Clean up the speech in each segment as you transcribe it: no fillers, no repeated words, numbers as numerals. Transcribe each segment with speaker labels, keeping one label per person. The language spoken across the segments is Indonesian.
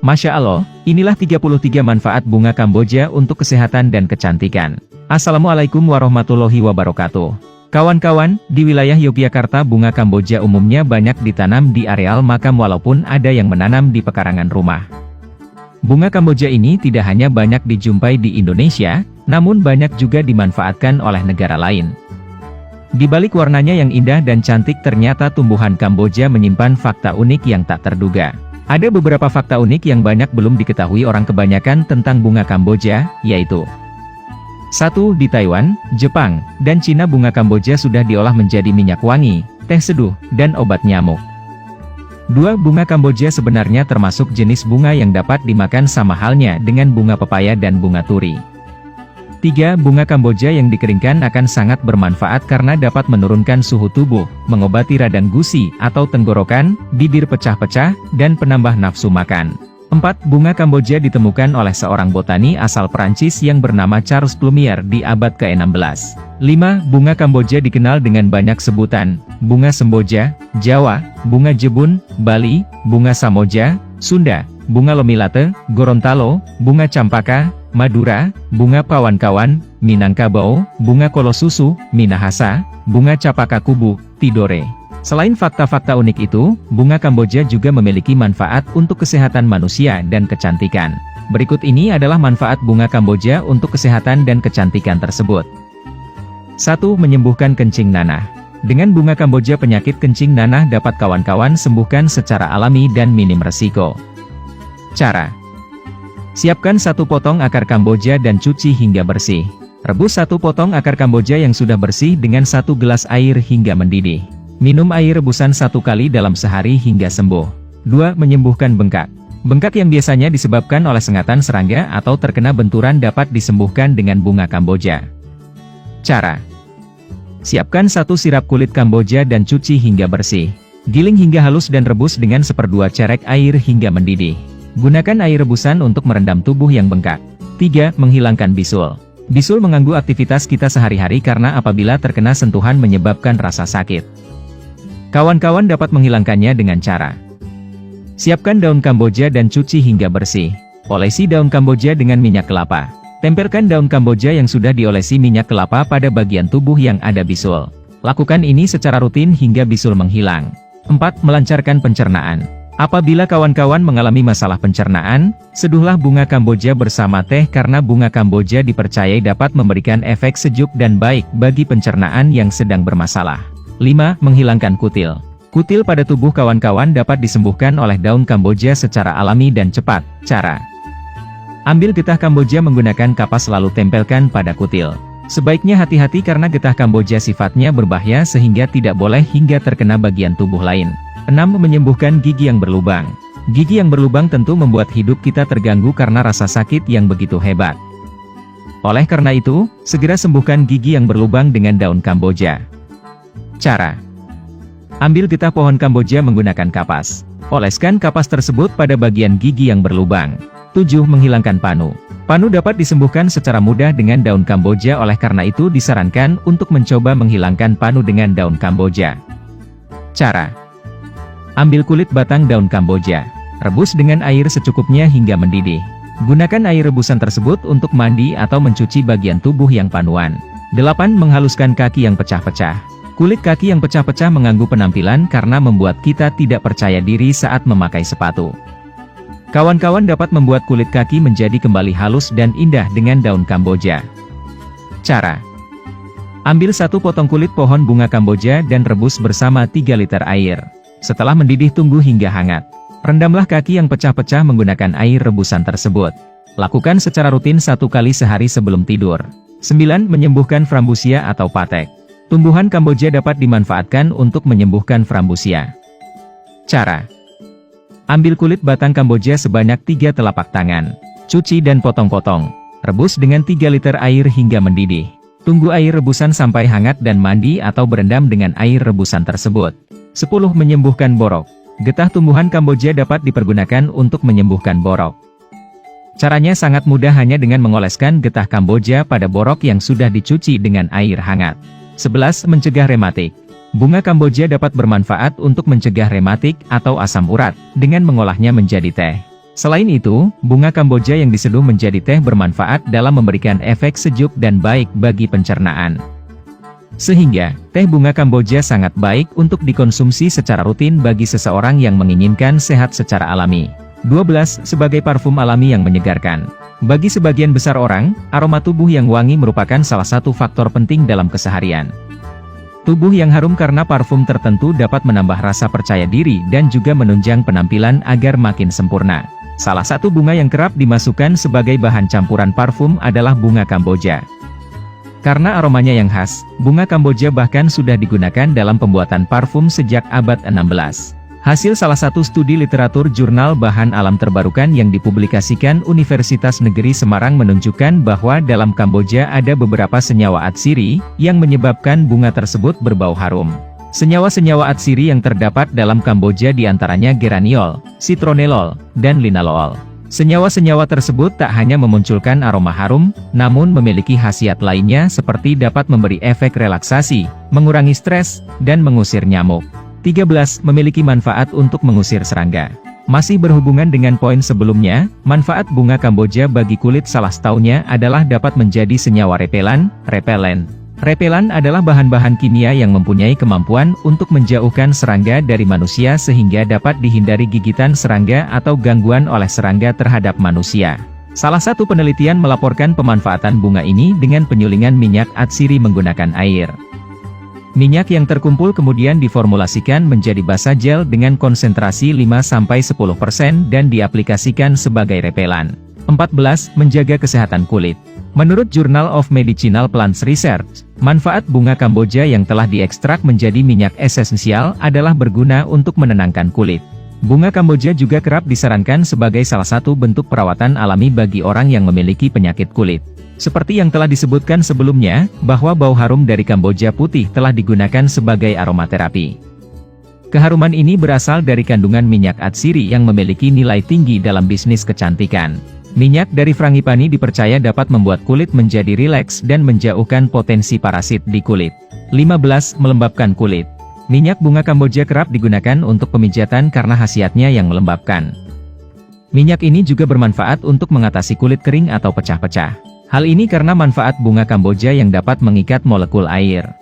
Speaker 1: Masya Allah, inilah 33 manfaat bunga Kamboja untuk kesehatan dan kecantikan. Assalamualaikum warahmatullahi wabarakatuh. Kawan-kawan, di wilayah Yogyakarta bunga Kamboja umumnya banyak ditanam di areal makam walaupun ada yang menanam di pekarangan rumah. Bunga Kamboja ini tidak hanya banyak dijumpai di Indonesia, namun banyak juga dimanfaatkan oleh negara lain. Di balik warnanya yang indah dan cantik ternyata tumbuhan Kamboja menyimpan fakta unik yang tak terduga. Ada beberapa fakta unik yang banyak belum diketahui orang kebanyakan tentang bunga Kamboja, yaitu 1. Di Taiwan, Jepang, dan Cina bunga Kamboja sudah diolah menjadi minyak wangi, teh seduh, dan obat nyamuk. 2. Bunga Kamboja sebenarnya termasuk jenis bunga yang dapat dimakan sama halnya dengan bunga pepaya dan bunga turi. 3. Bunga Kamboja yang dikeringkan akan sangat bermanfaat karena dapat menurunkan suhu tubuh, mengobati radang gusi atau tenggorokan, bibir pecah-pecah, dan penambah nafsu makan. 4. Bunga Kamboja ditemukan oleh seorang botani asal Perancis yang bernama Charles Plumier di abad ke-16. 5. Bunga Kamboja dikenal dengan banyak sebutan, bunga Semboja, Jawa, bunga Jebun, Bali, bunga Samoja, Sunda, bunga Lomilate, Gorontalo, bunga Campaka, Madura, bunga Pawan-Kawan, Minangkabau, bunga Kolosusu, Minahasa, bunga Capaka Kubu, Tidore. Selain fakta-fakta unik itu, bunga Kamboja juga memiliki manfaat untuk kesehatan manusia dan kecantikan. Berikut ini adalah manfaat bunga Kamboja untuk kesehatan dan kecantikan tersebut. 1. Menyembuhkan kencing nanah. Dengan bunga Kamboja penyakit kencing nanah dapat kawan-kawan sembuhkan secara alami dan minim resiko. Cara: siapkan 1 potong akar Kamboja dan cuci hingga bersih. Rebus 1 potong akar Kamboja yang sudah bersih dengan 1 gelas air hingga mendidih. Minum air rebusan 1 kali dalam sehari hingga sembuh. 2. Menyembuhkan bengkak. Bengkak yang biasanya disebabkan oleh sengatan serangga atau terkena benturan dapat disembuhkan dengan bunga Kamboja. Cara: siapkan 1 sirap kulit Kamboja dan cuci hingga bersih. Giling hingga halus dan rebus dengan 1/2 cerek air hingga mendidih. Gunakan air rebusan untuk merendam tubuh yang bengkak. 3. Menghilangkan bisul. Bisul mengganggu aktivitas kita sehari-hari karena apabila terkena sentuhan menyebabkan rasa sakit. Kawan-kawan dapat menghilangkannya dengan cara: siapkan daun Kamboja dan cuci hingga bersih. Olesi daun Kamboja dengan minyak kelapa. Tempelkan daun Kamboja yang sudah diolesi minyak kelapa pada bagian tubuh yang ada bisul. Lakukan ini secara rutin hingga bisul menghilang. 4. Melancarkan pencernaan. Apabila kawan-kawan mengalami masalah pencernaan, seduhlah bunga Kamboja bersama teh karena bunga Kamboja dipercayai dapat memberikan efek sejuk dan baik bagi pencernaan yang sedang bermasalah. 5. Menghilangkan kutil. Kutil pada tubuh kawan-kawan dapat disembuhkan oleh daun Kamboja secara alami dan cepat. Cara: ambil getah Kamboja menggunakan kapas lalu tempelkan pada kutil. Sebaiknya hati-hati karena getah Kamboja sifatnya berbahaya sehingga tidak boleh hingga terkena bagian tubuh lain. 6. Menyembuhkan gigi yang berlubang. Gigi yang berlubang tentu membuat hidup kita terganggu karena rasa sakit yang begitu hebat. Oleh karena itu, segera sembuhkan gigi yang berlubang dengan daun Kamboja. Cara: ambil getah pohon Kamboja menggunakan kapas. Oleskan kapas tersebut pada bagian gigi yang berlubang. 7. Menghilangkan panu. Panu dapat disembuhkan secara mudah dengan daun Kamboja, oleh karena itu disarankan untuk mencoba menghilangkan panu dengan daun Kamboja. Cara: ambil kulit batang daun Kamboja. Rebus dengan air secukupnya hingga mendidih. Gunakan air rebusan tersebut untuk mandi atau mencuci bagian tubuh yang panuan. 8. Menghaluskan kaki yang pecah-pecah. Kulit kaki yang pecah-pecah mengganggu penampilan karena membuat kita tidak percaya diri saat memakai sepatu. Kawan-kawan dapat membuat kulit kaki menjadi kembali halus dan indah dengan daun Kamboja. Cara: ambil 1 potong kulit pohon bunga Kamboja dan rebus bersama 3 liter air. Setelah mendidih tunggu hingga hangat. Rendamlah kaki yang pecah-pecah menggunakan air rebusan tersebut. Lakukan secara rutin 1 kali sehari sebelum tidur. 9. Menyembuhkan frambusia atau patek. Tumbuhan Kamboja dapat dimanfaatkan untuk menyembuhkan frambusia. Cara: ambil kulit batang Kamboja sebanyak 3 telapak tangan. Cuci dan potong-potong. Rebus dengan 3 liter air hingga mendidih. Tunggu air rebusan sampai hangat dan mandi atau berendam dengan air rebusan tersebut. 10. Menyembuhkan borok. Getah tumbuhan Kamboja dapat dipergunakan untuk menyembuhkan borok. Caranya sangat mudah, hanya dengan mengoleskan getah Kamboja pada borok yang sudah dicuci dengan air hangat. 11. Mencegah rematik. Bunga Kamboja dapat bermanfaat untuk mencegah rematik atau asam urat, dengan mengolahnya menjadi teh. Selain itu, bunga Kamboja yang diseduh menjadi teh bermanfaat dalam memberikan efek sejuk dan baik bagi pencernaan. Sehingga, teh bunga Kamboja sangat baik untuk dikonsumsi secara rutin bagi seseorang yang menginginkan sehat secara alami. 12. Sebagai parfum alami yang menyegarkan. Bagi sebagian besar orang, aroma tubuh yang wangi merupakan salah satu faktor penting dalam keseharian. Tubuh yang harum karena parfum tertentu dapat menambah rasa percaya diri dan juga menunjang penampilan agar makin sempurna. Salah satu bunga yang kerap dimasukkan sebagai bahan campuran parfum adalah bunga Kamboja. Karena aromanya yang khas, bunga Kamboja bahkan sudah digunakan dalam pembuatan parfum sejak abad 16. Hasil salah satu studi literatur jurnal bahan alam terbarukan yang dipublikasikan Universitas Negeri Semarang menunjukkan bahwa dalam Kamboja ada beberapa senyawa atsiri, yang menyebabkan bunga tersebut berbau harum. Senyawa-senyawa atsiri yang terdapat dalam Kamboja diantaranya geraniol, citronellol, dan linalool. Senyawa-senyawa tersebut tak hanya memunculkan aroma harum, namun memiliki khasiat lainnya seperti dapat memberi efek relaksasi, mengurangi stres, dan mengusir nyamuk. 13. Memiliki manfaat untuk mengusir serangga. Masih berhubungan dengan poin sebelumnya, manfaat bunga Kamboja bagi kulit salah satunya adalah dapat menjadi senyawa repelen. Repelan adalah bahan-bahan kimia yang mempunyai kemampuan untuk menjauhkan serangga dari manusia sehingga dapat dihindari gigitan serangga atau gangguan oleh serangga terhadap manusia. Salah satu penelitian melaporkan pemanfaatan bunga ini dengan penyulingan minyak atsiri menggunakan air. Minyak yang terkumpul kemudian diformulasikan menjadi basa gel dengan konsentrasi 5-10% dan diaplikasikan sebagai repelan. 14. Menjaga kesehatan kulit. Menurut Journal of Medicinal Plants Research, manfaat bunga Kamboja yang telah diekstrak menjadi minyak esensial adalah berguna untuk menenangkan kulit. Bunga Kamboja juga kerap disarankan sebagai salah satu bentuk perawatan alami bagi orang yang memiliki penyakit kulit. Seperti yang telah disebutkan sebelumnya, bahwa bau harum dari Kamboja putih telah digunakan sebagai aromaterapi. Keharuman ini berasal dari kandungan minyak atsiri yang memiliki nilai tinggi dalam bisnis kecantikan. Minyak dari frangipani dipercaya dapat membuat kulit menjadi rileks dan menjauhkan potensi parasit di kulit. 15. Melembabkan kulit. Minyak bunga Kamboja kerap digunakan untuk pemijatan karena khasiatnya yang melembabkan. Minyak ini juga bermanfaat untuk mengatasi kulit kering atau pecah-pecah. Hal ini karena manfaat bunga Kamboja yang dapat mengikat molekul air.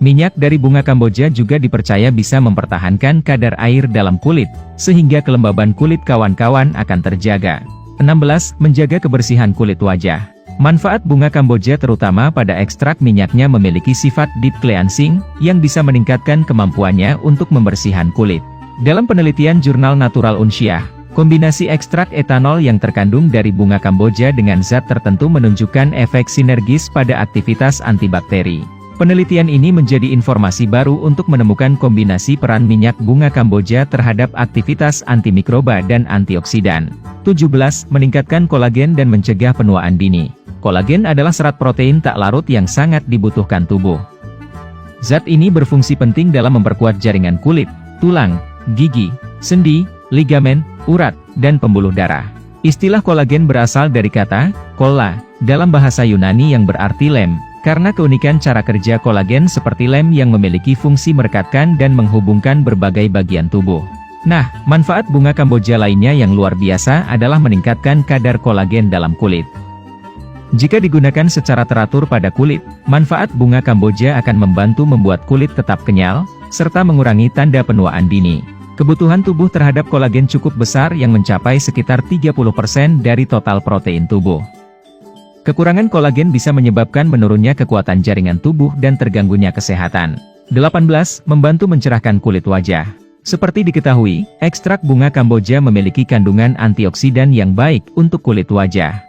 Speaker 1: Minyak dari bunga Kamboja juga dipercaya bisa mempertahankan kadar air dalam kulit, sehingga kelembaban kulit kawan-kawan akan terjaga. 16. Menjaga kebersihan kulit wajah. Manfaat bunga Kamboja terutama pada ekstrak minyaknya memiliki sifat deep cleansing, yang bisa meningkatkan kemampuannya untuk membersihkan kulit. Dalam penelitian jurnal Natural Unsyah, kombinasi ekstrak etanol yang terkandung dari bunga Kamboja dengan zat tertentu menunjukkan efek sinergis pada aktivitas antibakteri. Penelitian ini menjadi informasi baru untuk menemukan kombinasi peran minyak bunga Kamboja terhadap aktivitas antimikroba dan antioksidan. 17. Meningkatkan kolagen dan mencegah penuaan dini. Kolagen adalah serat protein tak larut yang sangat dibutuhkan tubuh. Zat ini berfungsi penting dalam memperkuat jaringan kulit, tulang, gigi, sendi, ligamen, urat, dan pembuluh darah. Istilah kolagen berasal dari kata kolla dalam bahasa Yunani yang berarti lem. Karena keunikan cara kerja kolagen seperti lem yang memiliki fungsi merekatkan dan menghubungkan berbagai bagian tubuh. Nah, manfaat bunga Kamboja lainnya yang luar biasa adalah meningkatkan kadar kolagen dalam kulit. Jika digunakan secara teratur pada kulit, manfaat bunga Kamboja akan membantu membuat kulit tetap kenyal, serta mengurangi tanda penuaan dini. Kebutuhan tubuh terhadap kolagen cukup besar yang mencapai sekitar 30% dari total protein tubuh. Kekurangan kolagen bisa menyebabkan menurunnya kekuatan jaringan tubuh dan terganggunya kesehatan. 18. Membantu mencerahkan kulit wajah. Seperti diketahui, ekstrak bunga Kamboja memiliki kandungan antioksidan yang baik untuk kulit wajah.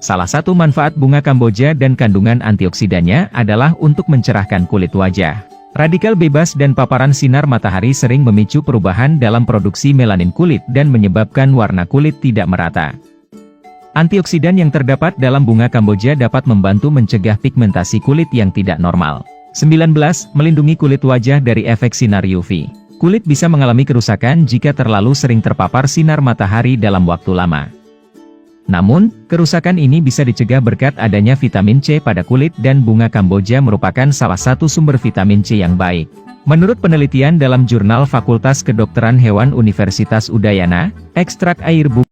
Speaker 1: Salah satu manfaat bunga Kamboja dan kandungan antioksidannya adalah untuk mencerahkan kulit wajah. Radikal bebas dan paparan sinar matahari sering memicu perubahan dalam produksi melanin kulit dan menyebabkan warna kulit tidak merata. Antioksidan yang terdapat dalam bunga Kamboja dapat membantu mencegah pigmentasi kulit yang tidak normal. 19. Melindungi kulit wajah dari efek sinar UV. Kulit bisa mengalami kerusakan jika terlalu sering terpapar sinar matahari dalam waktu lama. Namun, kerusakan ini bisa dicegah berkat adanya vitamin C pada kulit dan bunga Kamboja merupakan salah satu sumber vitamin C yang baik. Menurut penelitian dalam jurnal Fakultas Kedokteran Hewan Universitas Udayana, ekstrak air bunga